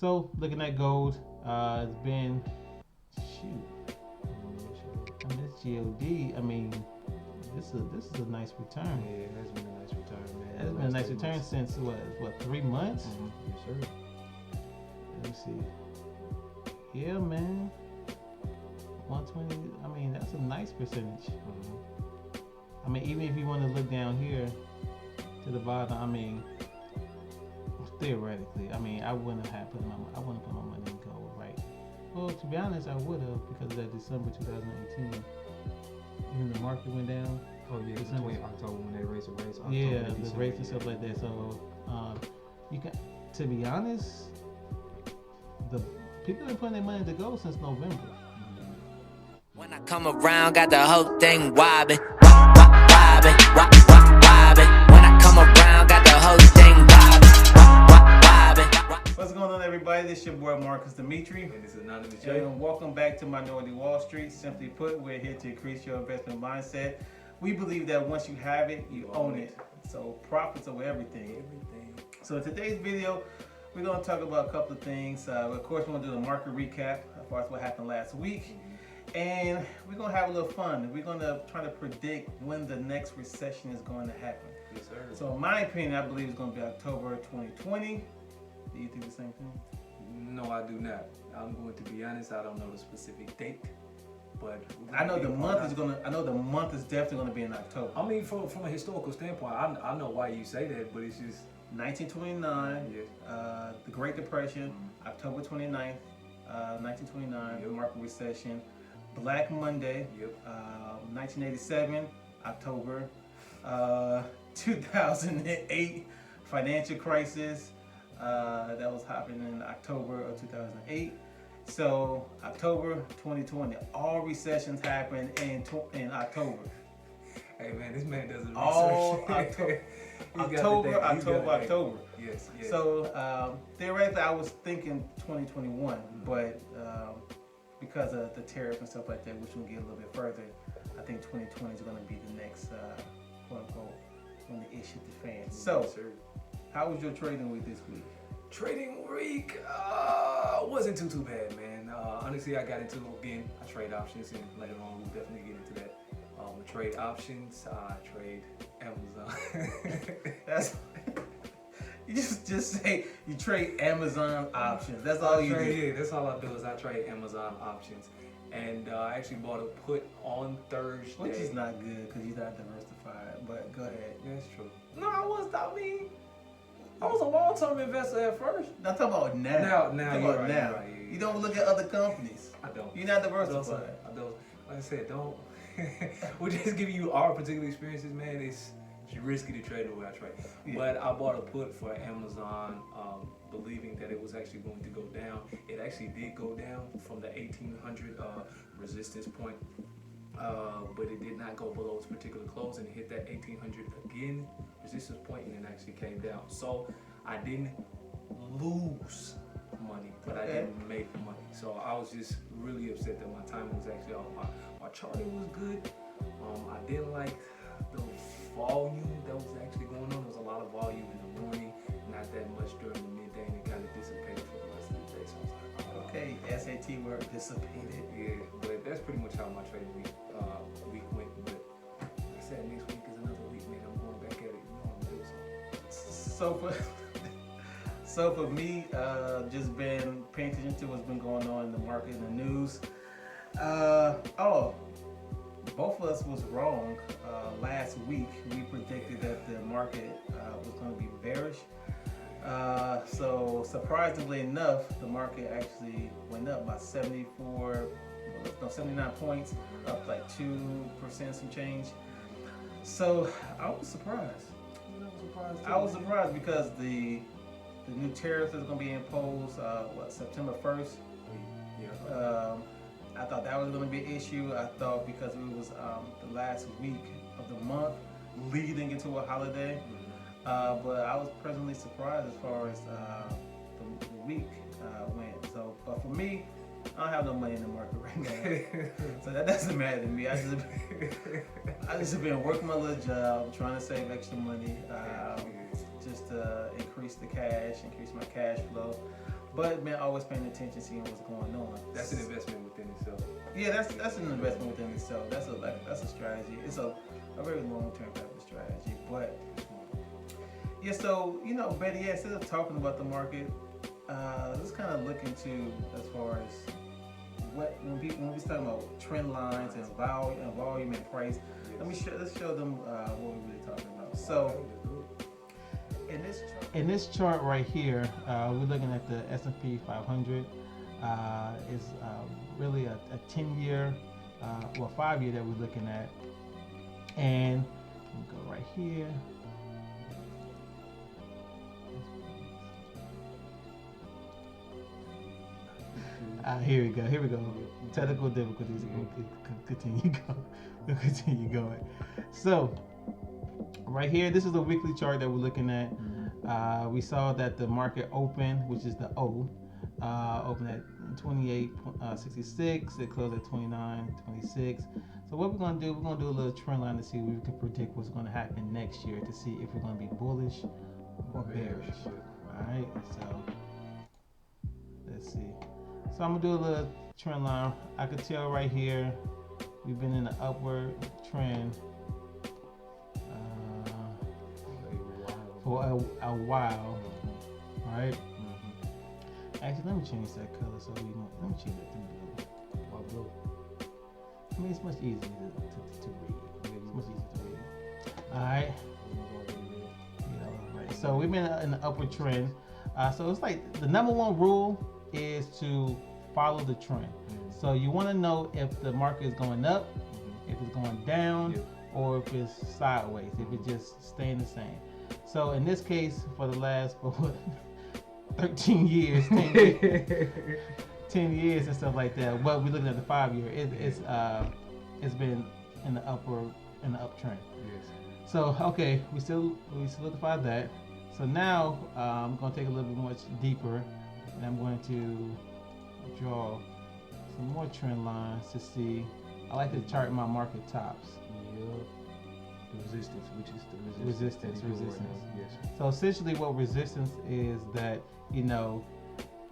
So looking at gold, it's been shoot. I mean, it's God. I mean, this is a nice return. Yeah, it has been a nice return, man. It's been a nice return since what 3 months? Mm-hmm. Yes, sir. Let me see. Yeah, man. 120. I mean, that's a nice percentage. Mm-hmm. I mean, even if you want to look down here to the bottom, I mean, theoretically, I mean, I wouldn't put my money in gold, right? Well, to be honest, I would have because of that December 2018. When the market went down. Oh yeah, between October when they raised the rates. Yeah, the rates and stuff like that. So, you can, to be honest, the people been putting their money to gold since November. When I come around, got the whole thing wobbin', wobbin', wobbin'. When I come around, got the whole thing wobbin'. What's going on, everybody? This is your boy Marcus Demitri. And this is Anonymous J. And welcome back to Minority Wall Street. Simply put, we're here to increase your investment mindset. We believe that once you have it, you own it. So profits over everything. So in today's video, we're going to talk about a couple of things. Of course, we're going to do the market recap as far as what happened last week. And we're going to have a little fun. We're going to try to predict when the next recession is going to happen. Yes, sir. So in my opinion, I believe it's going to be October 2020. Do you think the same thing? No, I do not. I'm going to be honest. I don't know the specific date, but I know the month is gonna. I know the month is definitely gonna be in October. I mean, from a historical standpoint, I know why you say that, but it's just 1929. Yeah. The Great Depression, October 29th, 1929. Yep. Market recession. Black Monday. Yep. 1987, October. 2008, financial crisis. That was happening in October of 2008. So October 2020, all recessions happen in October. Hey man, this man does a All research. October. Yes. So theoretically, I was thinking 2021, but because of the tariff and stuff like that, which we'll get a little bit further, I think 2020 is going to be the next quote unquote when the issue the fan. So, Yes, sir. how was your trading week this week? Trading week wasn't too bad, man. Honestly, I got into again. I trade options, and later on we'll definitely get into that. I trade options. I trade Amazon. That's you just say you trade Amazon options. That's all you do. Yeah, that's all I do is I trade Amazon options, and I actually bought a put on Thursday, Which is not good because you're not diversified. But go ahead. That's true. No, I was a long-term investor at first. I'm talking about now. Now, I'm talking you're about right, now. you're right, yeah. You don't look at other companies. I don't. You're not diversified. I don't. Like I said, don't. We're just giving you our particular experiences, man. It's risky to trade the way I trade. Yeah. But I bought a put for Amazon, believing that it was actually going to go down. It actually did go down from the 1800 resistance point. But it did not go below its particular close and it hit that 1800 again resistance point and it actually came down. So I didn't lose money, but I didn't make money. So I was just really upset that my timing was actually off. My charting was good. I didn't like the volume that was actually going on. There was a lot of volume in the morning, not that much during the midday, and it kind of dissipated for the rest of the day. So I was like, oh, Okay, SAT word dissipated. yeah, but that's pretty much how my trading week went. But like I said, next week is another week, man. I'm going back at it. You know what I'm doing. So for me, just been paying attention to what's been going on in the market and the news. Both of us was wrong. Last week, we predicted that the market was going to be bearish. So surprisingly enough, the market actually went up by 79 points, up like 2% some change. So I was surprised. I was surprised because the new tariff is going to be imposed, September 1st. Yeah. I thought that was going to be an issue. I thought because it was the last week of the month leading into a holiday. But I was pleasantly surprised as far as the week went. So, but for me, I don't have no money in the market right now, so that doesn't matter to me. I just have been working my little job, trying to save extra money, just to increase the cash, increase my cash flow. But man, always paying attention, seeing what's going on. That's an investment within itself. Yeah, that's an investment within itself. That's a strategy. It's a very long term type of strategy. But yeah, so better yet, instead of talking about the market, let's kind of look into as far as when we talking about trend lines and volume and price. Let's show them what we're really talking about. So in this chart right here, we're looking at the S&P 500. Is really a 10-year or 5-year that we're looking at, and we'll go right here. Here we go. Technical difficulties. Continue going. So, right here, this is the weekly chart that we're looking at. We saw that the market opened, which is the O, opened at 28.66. It closed at 29.26. So what we're going to do, we're going to do a little trend line to see if we can predict what's going to happen next year, to see if we're going to be bullish or bearish. All right. So let's see. So I'm gonna do a little trend line. I could tell right here we've been in an upward trend for a while, right? Actually, let me change that color let me change that to blue. Why blue? I mean, it's much easier to read. It's much easier to read. All right. Right. So we've been in an upward trend. So it's like the number one rule is to follow the trend. So you want to know if the market is going up, if it's going down, or if it's sideways, if it's just staying the same. So in this case, for the last 13 years, 10 years and stuff like that. Well, we're looking at the 5-year. It's been in the uptrend. Yes. So okay, we solidified that. So now I'm going to take a little bit much deeper, and I'm going to draw some more trend lines to see. I like to chart my market tops. The resistance, which is the resistance. Yes. So essentially what resistance is that,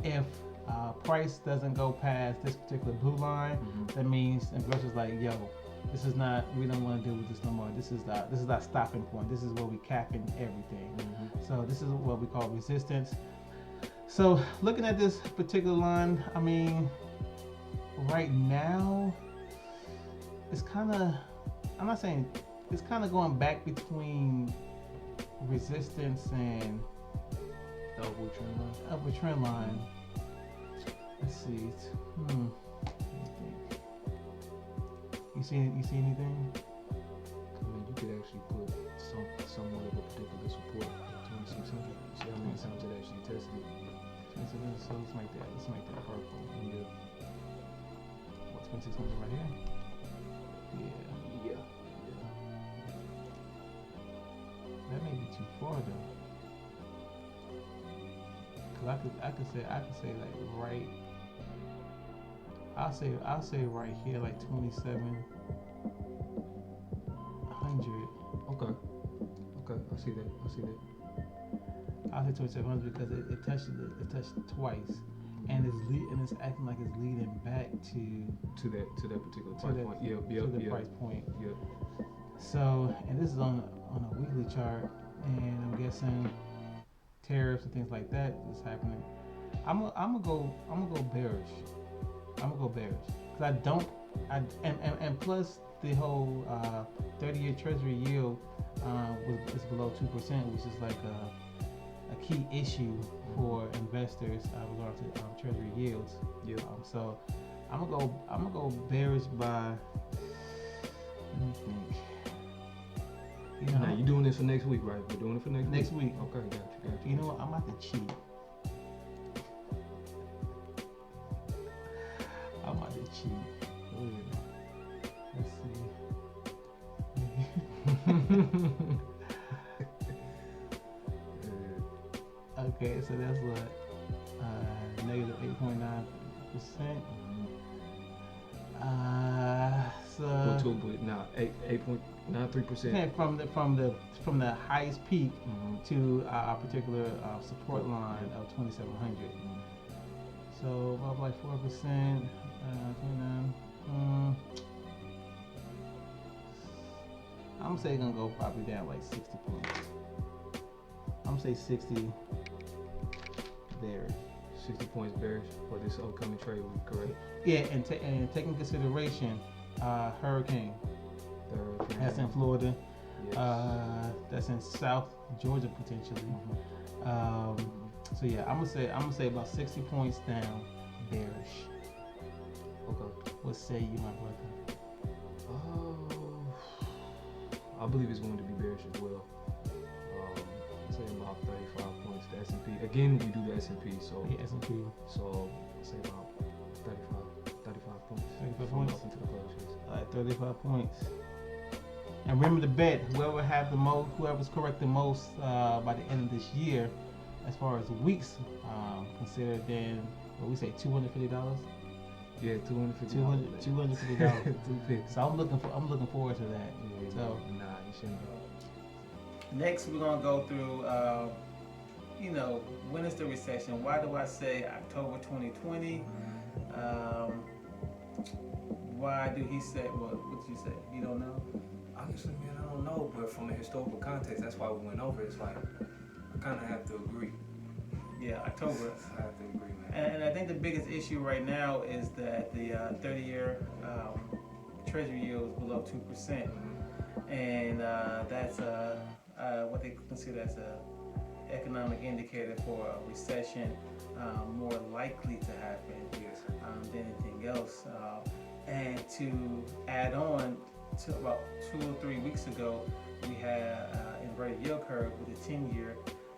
if price doesn't go past this particular blue line, that means investors like, we don't want to deal with this no more. This is our stopping point. This is where we capping everything. So this is what we call resistance. So looking at this particular line, I mean, right now, it's kind of, I'm not saying, it's kind of going back between resistance and upward trend line. Let's see. You see anything? I mean, you could actually put somewhat of a particular support at 2600. You see how many times it actually tested. So let's make that purple. Yeah. What, 2600 right here? Yeah. That may be too far though. Cause I could say like right. I'll say right here like 2700. Okay. I see that. I'll say 2700 because it touched twice, and it's acting like it's leading back to that particular price point. The price point. Yep. So, and this is on a weekly chart, and I'm guessing tariffs and things like that is happening. I'm gonna go bearish. Because and plus the whole 30-year Treasury yield is below 2%, which is like a key issue for investors regarding to Treasury yields. So I'm gonna go bearish by. Let me think. Now you're doing this for next week, right? We're doing it for next week. Okay, got you. You know what? I'm about to cheat. Let's see. Okay, so that's what negative 8.9%. So now 8.93%. Okay, from the highest peak to our particular support line of 2700. So about like 4%. 29. I'm gonna say it's gonna go probably down like 60 points. I'm gonna say 60 bearish. 60 points bearish for this upcoming trade week, correct? Yeah, and taking consideration hurricane. That's in Florida. Yes. That's in South Georgia potentially. So yeah, I'm gonna say about 60 points down, bearish. Okay. What say you, my brother? I believe it's going to be bearish as well. I'd say about 35 points. The S&P. Again, we do the S&P, so Yeah, S&P. So I'd say about 35 points. 35 From points. up into the close, yes. All right, 35 points. And remember to bet. Whoever's correct the most by the end of this year, as far as weeks considered, then what we say $250. Yeah, $250. $250. $250. So I'm looking forward to that. Yeah, So nah, you shouldn't. next we're gonna go through when is the recession? Why do I say October 2020? Why do he say what did you say? You don't know? Honestly, man, I don't know, but from a historical context, that's why we went over it. It's like I kind of have to agree. Yeah, October. I have to agree, man. And I think the biggest issue right now is that the 30-year Treasury yield is below 2%, and that's what they consider as a economic indicator for a recession more likely to happen Yes. than anything else. And to add on to about 2 or 3 weeks ago, we had inverted yield curve with the 10-year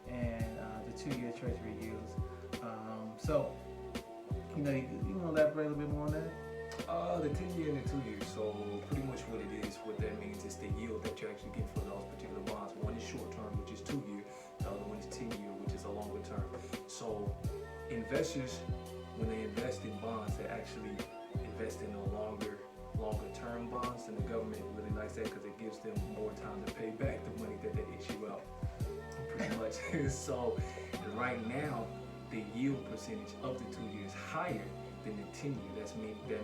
and the 2-year Treasury yields. So, you want to elaborate a little bit more on that? The 10-year and the 2 years. So pretty much what that means is the yield that you actually get for those particular bonds. One is short term, which is 2 year. The other one is 10-year, which is a longer term. So investors, when they invest in bonds, they actually invest in a longer term bonds, and the government really likes that because it gives them more time to pay back the money that they issue out. Pretty much. So right now, the yield percentage of the 2 years higher than the 10-year.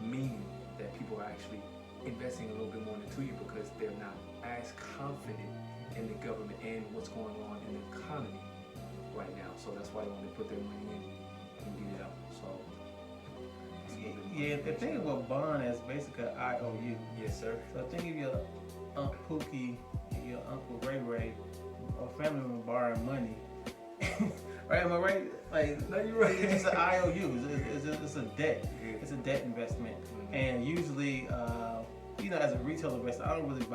Meaning that people are actually investing a little bit more in the 2 year because they're not as confident in the government and what's going on in the economy right now. So that's why they want to put their money in and get it out. So Yeah, the thing about bond is basically an IOU. yes, sir. So think of your Aunt Pookie, your Uncle Ray Ray, or family member borrowing money. Right, am I right? Like, No, you're right. It's just an IOU. It's a debt. Yeah. It's a debt investment. And usually, as a retail investor, I don't really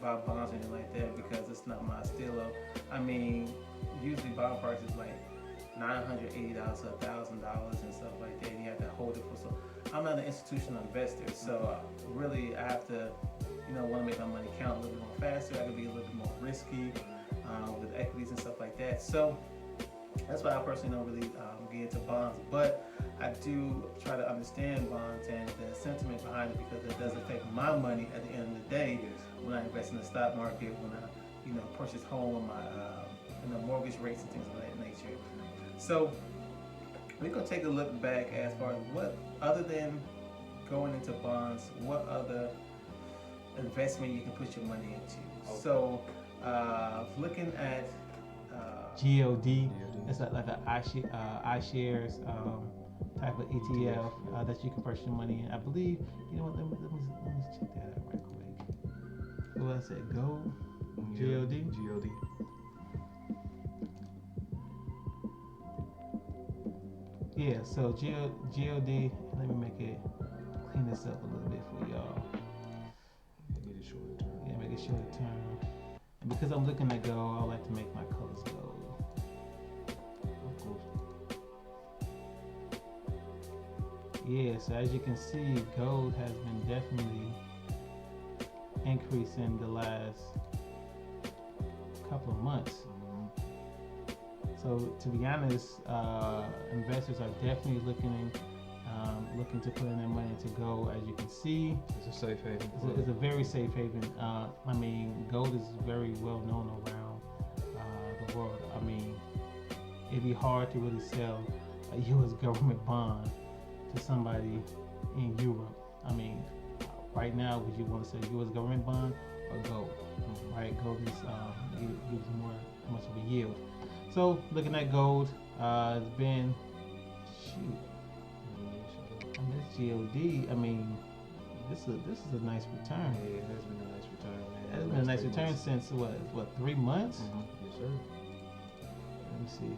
buy bonds or anything like that because it's not my style. I mean, usually bond prices like $980 to $1,000 and stuff like that, and you have to hold it for so. I'm not an institutional investor, so really I have to, want to make my money count a little bit more faster. I can be a little bit more risky with equities and stuff like that. So that's why I personally don't really get into bonds, but I do try to understand bonds and the sentiment behind it because it does affect my money at the end of the day when I invest in the stock market, when I purchase home, my mortgage rates and things of that nature. So we're gonna take a look back as far as what other than going into bonds, what other investment you can put your money into. Okay. So looking at GLD, it's like an iShares type of ETF that you can purchase your money in. I believe, let me check that out right quick. What I said, gold, GLD? GLD. Yeah, so GLD, let me clean this up a little bit for y'all. Make it shorter term. Yeah, make it shorter term. And because I'm looking at gold, I like to make my colors gold. Of course. Yeah, so as you can see, gold has been definitely increasing the last couple of months. So to be honest, investors are definitely looking to put in their money to gold. As you can see, it's a safe haven. It's a very safe haven. I mean, gold is very well known around the world. I mean, it'd be hard to really sell a U.S. government bond to somebody in Europe. I mean, right now, would you want to say U.S. government bond or gold? Right, gold is gives more much of a yield. So looking at gold, it's been I mean, it's GOD. I mean, this is a nice return. Yeah, it has been a nice return, man. It's been a nice return since what 3 months? Yes, sir. Let me see.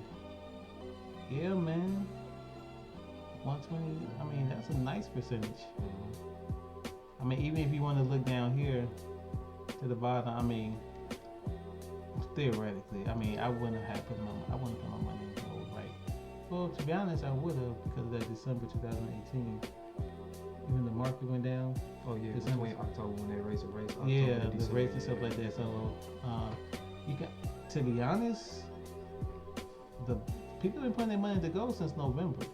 Yeah, man. 120. I mean, that's a nice percentage. I mean, even if you want to look down here to the bottom, I mean, theoretically, I mean, I wouldn't have put my money in gold, right? Well, to be honest, I would have because of that December 2018. Even the market went down. Oh yeah, between October when they raised the rates. Yeah, the rates and stuff like that. So, you got to be honest, the people have been putting their money into gold since November.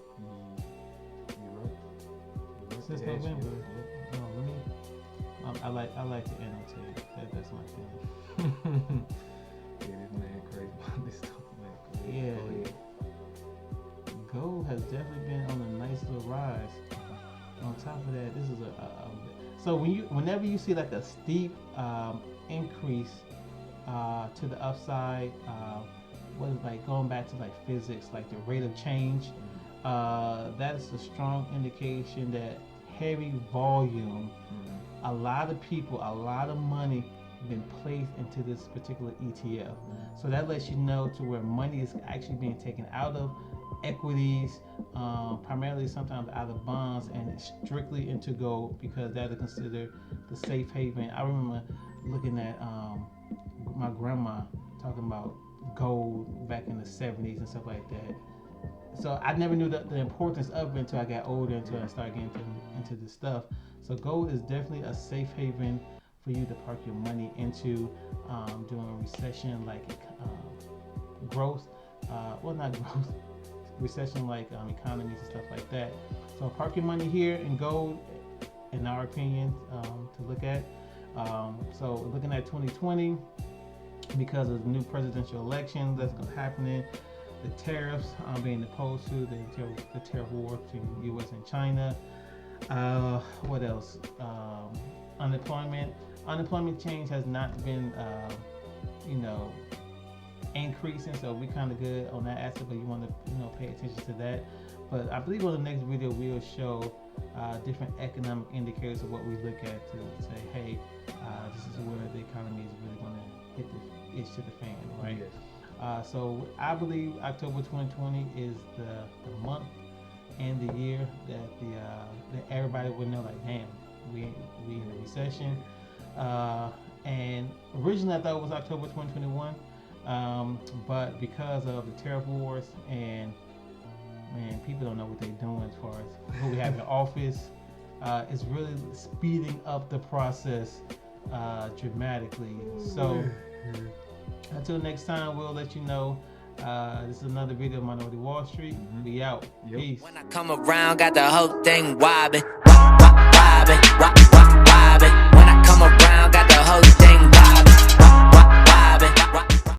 You're right. Since November. No, let me. I like to annotate. That's my thing. Yeah, this man crazy about this stuff, man. Yeah. Gold has definitely been on a nice little rise. On top of that, this is so whenever you see like a steep increase to the upside, what is like going back to like physics, like the rate of change, that is a strong indication that heavy volume, a lot of people, a lot of money been placed into this particular ETF. So that lets you know to where money is actually being taken out of equities, primarily sometimes out of bonds, and strictly into gold because that is considered the safe haven. I remember looking at my grandma talking about gold back in the 70s and stuff like that. So I never knew the importance of it until I got older, until I started getting into this stuff. So gold is definitely a safe haven for you to park your money into during a recession, like growth. Well, not growth. Recession like economies and stuff like that. So park your money here in gold, in our opinion, to look at. So looking at 2020, because of the new presidential election that's happening, the tariffs being opposed to the tariff war between the U.S. and China. What else? Unemployment change has not been, increasing, so we're kind of good on that aspect, but you want to pay attention to that. But I believe on the next video we'll show different economic indicators of what we look at to say, hey, this is where the economy is really going to hit the itch to the fan, right? Yes. So I believe October 2020 is the month and the year that everybody would know, like, damn, we in a recession. And originally I thought it was October 2021. But because of the tariff wars and people don't know what they're doing as far as who we have in office, it's really speeding up the process dramatically. So until next time, we'll let you know. This is another video of Minority Wall Street. We out. Yep. Peace. When I come around, got the whole thing wobbing, wobbing, wobbing. When I come around, got the whole thing